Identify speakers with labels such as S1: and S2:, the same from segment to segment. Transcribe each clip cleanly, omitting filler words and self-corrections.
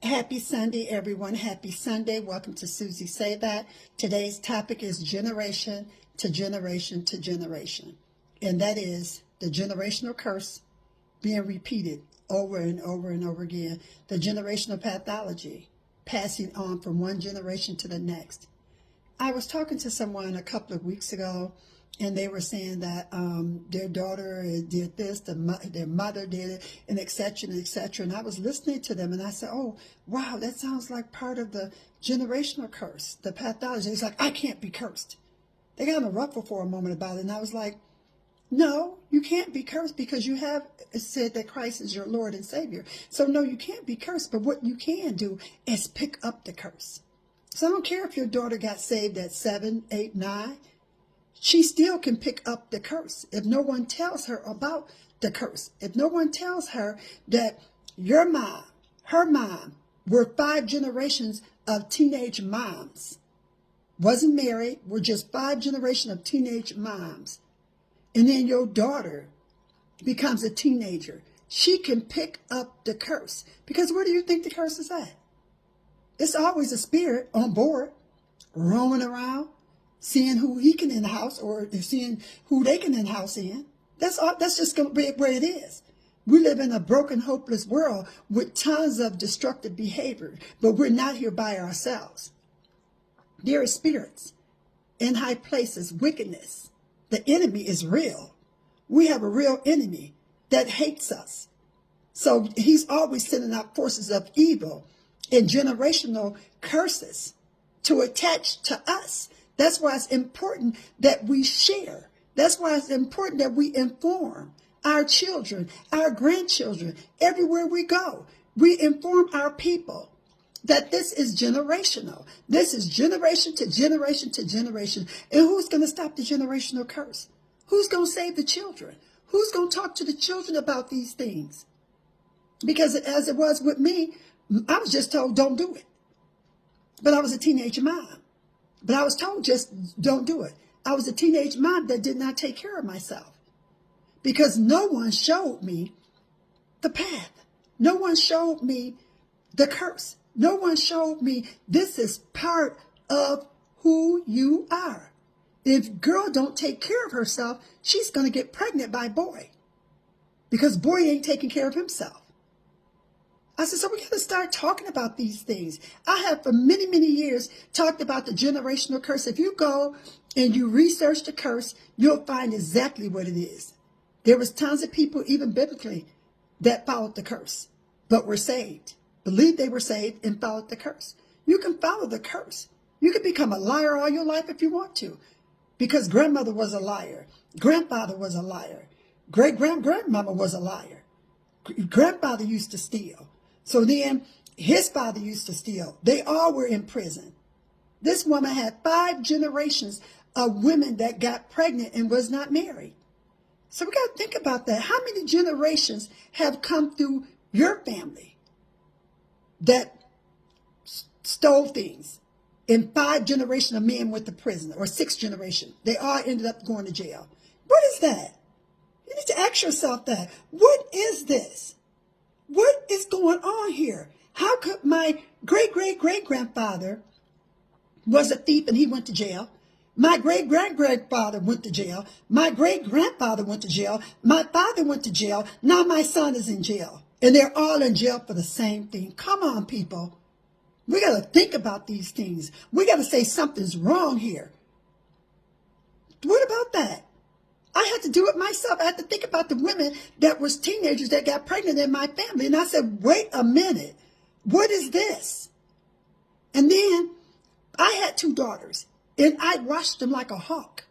S1: Happy Sunday, everyone. Happy Sunday. Welcome to Susie Say That. Today's topic is generation to generation to generation. And that is the generational curse being repeated over and over and over again. The generational pathology passing on from one generation to the next. I was talking to someone a couple of weeks ago, and they were saying that their daughter did this, their mother did it, and et cetera, and et cetera. And I was listening to them, and I said, oh, wow, that sounds like part of the generational curse, the pathology. It's like, I can't be cursed. They got in a ruffle for a moment about it, and I was like, no, you can't be cursed because you have said that Christ is your Lord and Savior. So, no, you can't be cursed, but what you can do is pick up the curse. So I don't care if your daughter got saved at 7, 8, 9. She still can pick up the curse if no one tells her about the curse. If no one tells her that your mom, her mom, were 5 generations of teenage moms. Wasn't married, were just 5 generations of teenage moms. And then your daughter becomes a teenager. She can pick up the curse. Because where do you think the curse is at? It's always a spirit on board, roaming around, seeing who he can in the house or seeing who they can in the house in. That's just going to be where it is. We live in a broken, hopeless world with tons of destructive behavior, but we're not here by ourselves. There are spirits in high places, wickedness. The enemy is real. We have a real enemy that hates us. So he's always sending out forces of evil and generational curses to attach to us. That's why it's important that we share. That's why it's important that we inform our children, our grandchildren, everywhere we go. We inform our people that this is generational. This is generation to generation to generation. And who's going to stop the generational curse? Who's going to save the children? Who's going to talk to the children about these things? Because as it was with me, I was just told, don't do it. But I was a teenage mom. But I was told, just don't do it. I was a teenage mom that did not take care of myself because no one showed me the path. No one showed me the curse. No one showed me this is part of who you are. If girl don't take care of herself, she's going to get pregnant by boy because boy ain't taking care of himself. I said, so we got to start talking about these things. I have for many, many years talked about the generational curse. If you go and you research the curse, you'll find exactly what it is. There was tons of people, even biblically, that followed the curse, but were saved, believed they were saved and followed the curse. You can follow the curse. You can become a liar all your life if you want to, because grandmother was a liar. Grandfather was a liar. Great-grandmama was a liar. Grandfather used to steal. So then his father used to steal. They all were in prison. This woman had 5 generations of women that got pregnant and was not married. So we got to think about that. How many generations have come through your family that stole things? And 5 generations of men went to prison, or 6 generations. They all ended up going to jail. What is that? You need to ask yourself that. What is this? What is going on here? How could my great-great-great-grandfather was a thief and he went to jail? My great-great-grandfather went to jail. My great-grandfather went to jail. My father went to jail. Now my son is in jail. And they're all in jail for the same thing. Come on, people. We got to think about these things. We got to say something's wrong here. What about that? I had to do it myself. I had to think about the women that was teenagers that got pregnant in my family. And I said, wait a minute. What is this? And then I had 2 daughters. And I watched them like a hawk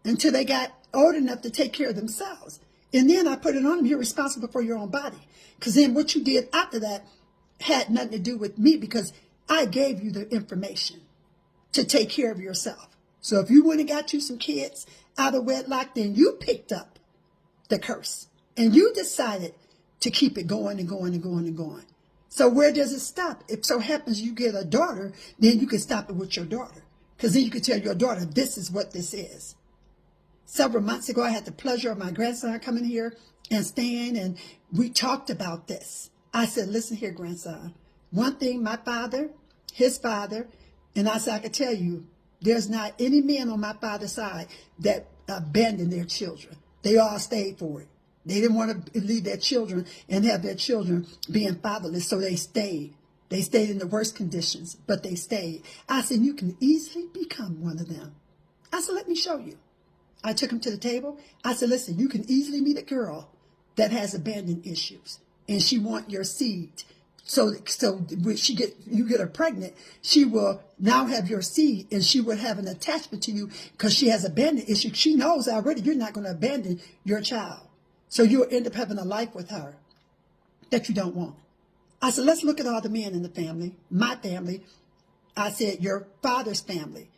S1: until they got old enough to take care of themselves. And then I put it on them. You're responsible for your own body. Because then what you did after that had nothing to do with me, because I gave you the information to take care of yourself. So if you went and got you some kids out of wedlock, then you picked up the curse and you decided to keep it going and going and going and going. So where does it stop? If so happens you get a daughter, then you can stop it with your daughter, because then you can tell your daughter, this is what this is. Several months ago, I had the pleasure of my grandson coming here and staying, and we talked about this. I said, listen here, grandson. One thing, my father, his father, and I said, I can tell you, there's not any men on my father's side that abandoned their children. They all stayed for it. They didn't want to leave their children and have their children being fatherless, so they stayed. They stayed in the worst conditions, but they stayed. I said, you can easily become one of them. I said, let me show you. I took him to the table. I said, listen, you can easily meet a girl that has abandoned issues, and she want your seed. So when you get her pregnant, she will now have your seed, and she will have an attachment to you because she has abandoned issues. She knows already you're not going to abandon your child. So you'll end up having a life with her that you don't want. I said, let's look at all the men in the family, my family. I said, your father's family.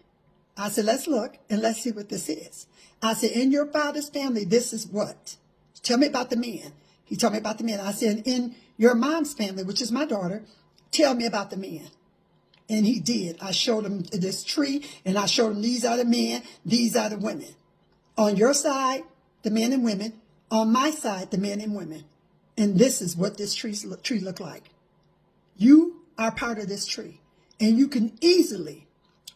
S1: I said, let's look and let's see what this is. I said, in your father's family, this is what? Tell me about the men. He told me about the men. I said, in your mom's family, which is my daughter, tell me about the men. And he did. I showed him this tree, and I showed him these are the men, these are the women. On your side, the men and women. On my side, the men and women. And this is what this tree look like. You are part of this tree. And you can easily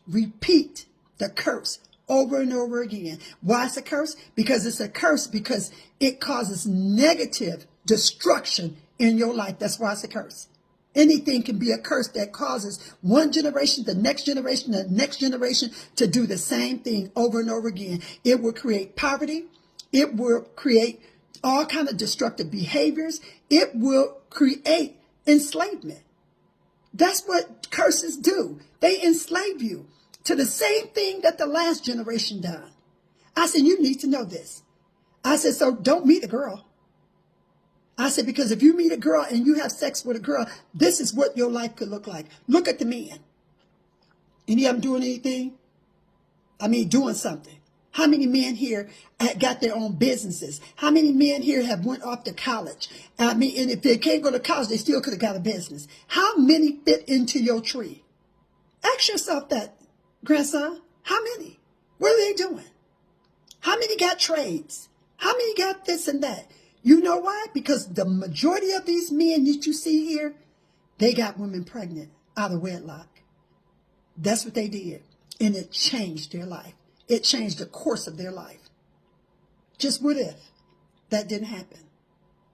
S1: repeat the curse over and over again. Why it's a curse? Because it's a curse because it causes negative destruction in your life. That's why it's a curse. Anything can be a curse that causes one generation, the next generation to do the same thing over and over again. It will create poverty. It will create all kinds of destructive behaviors. It will create enslavement. That's what curses do. They enslave you to the same thing that the last generation done. I said, you need to know this. I said, so don't meet a girl. I said, because if you meet a girl and you have sex with a girl, this is what your life could look like. Look at the men. Any of them doing anything? I mean, doing something. How many men here got their own businesses? How many men here have went off to college? I mean, and if they can't go to college, they still could have got a business. How many fit into your tree? Ask yourself that, grandson. How many? What are they doing? How many got trades? How many got this and that? You know why? Because the majority of these men that you see here, they got women pregnant out of wedlock. That's what they did. And it changed their life. It changed the course of their life. Just what if that didn't happen?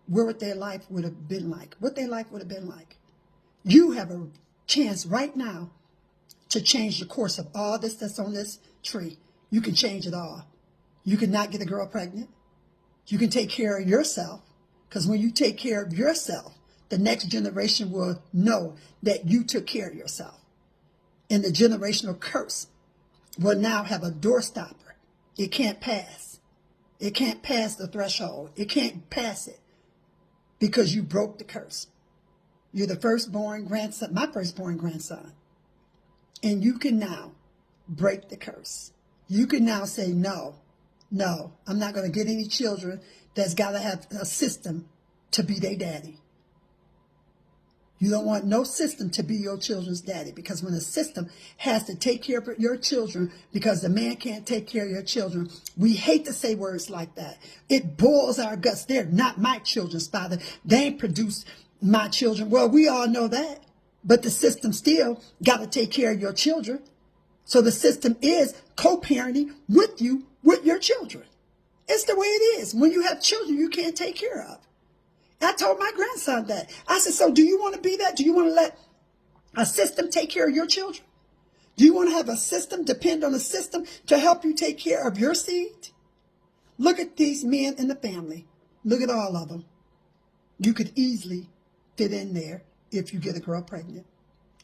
S1: What would their life would have been like? What their life would have been like? You have a chance right now to change the course of all this that's on this tree. You can change it all. You can not get a girl pregnant. You can take care of yourself. Because when you take care of yourself, the next generation will know that you took care of yourself. And the generational curse will now have a door stopper. It can't pass. It can't pass the threshold. It can't pass it because you broke the curse. You're the firstborn grandson, my firstborn grandson. And you can now break the curse. You can now say, no, I'm not going to get any children that's got to have a system to be their daddy. You don't want no system to be your children's daddy, because when a system has to take care of your children because the man can't take care of your children, we hate to say words like that. It boils our guts. They're not my children's father. They ain't produced my children. Well, we all know that, but the system still got to take care of your children. So the system is co-parenting with you, with your children. It's the way it is. When you have children you can't take care of. I told my grandson that. I said, so do you want to be that? Do you want to let a system take care of your children? Do you want to have a system, depend on a system to help you take care of your seed? Look at these men in the family. Look at all of them. You could easily fit in there if you get a girl pregnant.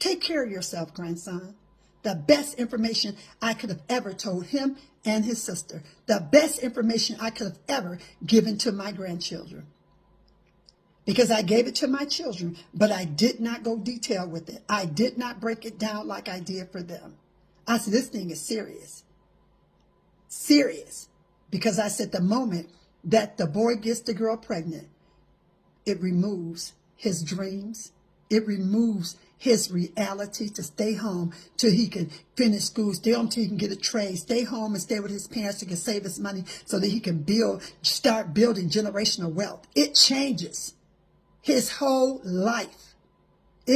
S1: Take care of yourself, grandson. The best information I could have ever told him and his sister. The best information I could have ever given to my grandchildren. Because I gave it to my children, but I did not go detail with it. I did not break it down like I did for them. I said, this thing is serious. Serious. Because I said the moment that the boy gets the girl pregnant, it removes his dreams. It removes his reality to stay home till he can finish school, stay home till he can get a trade, stay home and stay with his parents so he can save his money so that he can start building generational wealth. It changes his whole life.